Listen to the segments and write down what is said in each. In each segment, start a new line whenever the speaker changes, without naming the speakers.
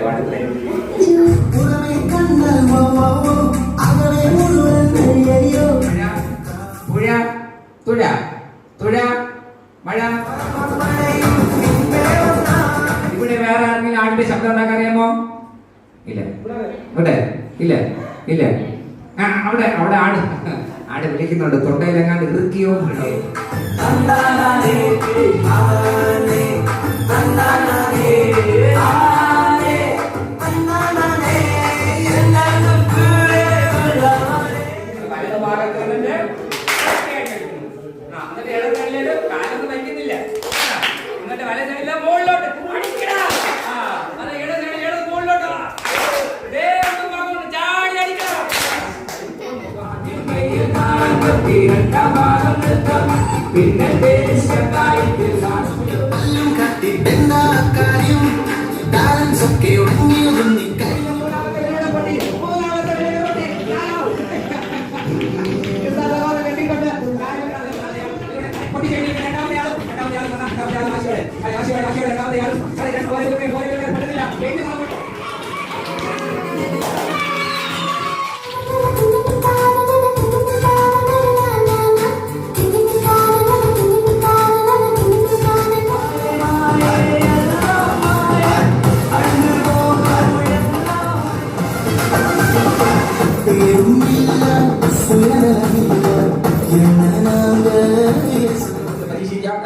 പാടുന്നേ. പുഴ തുഴ തുഴ മഴ. ഇവിടെ വേറെ ആരെങ്കിലും ആടിന്റെ ശബ്ദം ഉണ്ടാക്കാൻ അറിയാമോ? ഇല്ല. ഇവിടെ ഇല്ല ഇല്ല. അവിടെ അവിടെ ആട് ആട് വിളിക്കുന്നുണ്ട്. തൊണ്ടയിലെങ്ങാണ്ട് ഇറുക്കിയോ.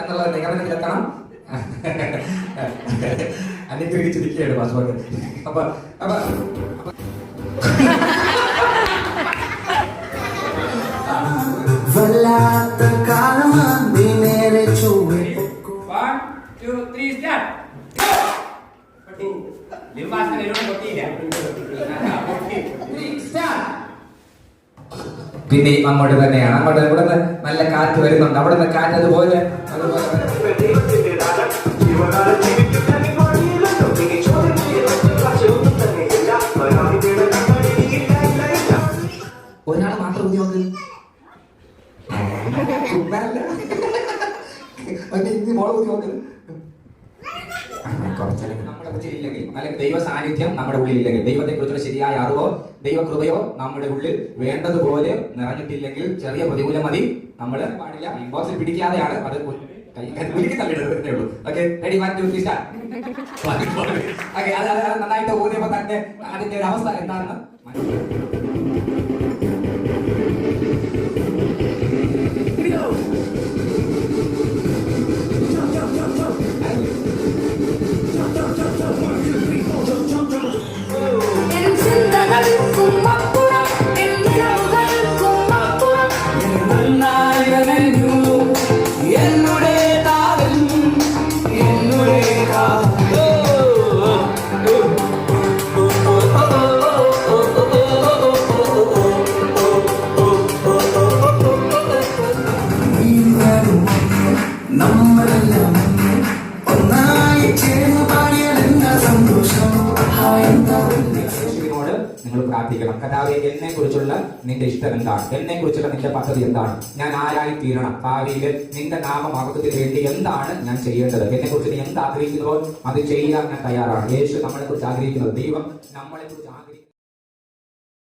എന്നുള്ള നിഗമനത്തിലെത്തണം. അനുഗ്രഹിച്ചിരിക്കുകയാണ് പാസ്പോർട്ട്. അപ്പൊ വല്ലാത്ത കാലമാന്തി നേരെ ചൊവ്വേ. 1 2 3 സ്റ്റാർട്ട്. പിന്നെ അങ്ങോട്ട് തന്നെയാണ്. അങ്ങോട്ട് ഇവിടെ നല്ല കാറ്റ് വരുന്നുണ്ട്. അവിടെ നിന്ന് കാറ്റ് അതുപോലെ ഒരാൾ മാത്രം ഉദ്യോഗം നമ്മുടെ ഉള്ളിലില്ലെങ്കിൽ, അല്ലെങ്കിൽ ദൈവ സാന്നിധ്യം നമ്മുടെ ഉള്ളിലില്ലെങ്കിൽ, ദൈവത്തെ കുറിച്ചുള്ള ശരിയായ അറിവോ ദൈവകൃപയോ നമ്മുടെ ഉള്ളിൽ വേണ്ടതുപോലെ നിറഞ്ഞിട്ടില്ലെങ്കിൽ ചെറിയ പ്രതികൂലം മതി. നമ്മൾ പാടില്ല. ഇൻബോക്സിൽ പിടിക്കാതെയാണ് അത് തള്ളിയിടുന്നേ ഉള്ളൂ. Okay, ready 1 2 3 start. അത് നന്നായിട്ട് ഊന്നിയപ്പോ തന്നെ അതിന്റെ ഒരു അവസ്ഥ എന്താണെന്ന് നിങ്ങൾ പ്രാർത്ഥിക്കണം. കർത്താവേ, എന്നെ കുറിച്ചുള്ള നിന്റെ ഇഷ്ടം എന്താണ്? എന്നെ കുറിച്ചുള്ള നിന്റെ പദ്ധതി എന്താണ്? ഞാൻ ആരായി തീരണം? ഭാവിയിൽ നിന്റെ നാമമഹത്വത്തിന് വേണ്ടി എന്താണ് ഞാൻ ചെയ്യേണ്ടത്? എന്നെ കുറിച്ച് നീ എന്ത് ആഗ്രഹിക്കുന്നതോ അത് ചെയ്യാൻ ഞാൻ തയ്യാറാണ്. യേശു നമ്മളെ കുറിച്ച് ആഗ്രഹിക്കുന്നത്, ദൈവം നമ്മളെ കുറിച്ച്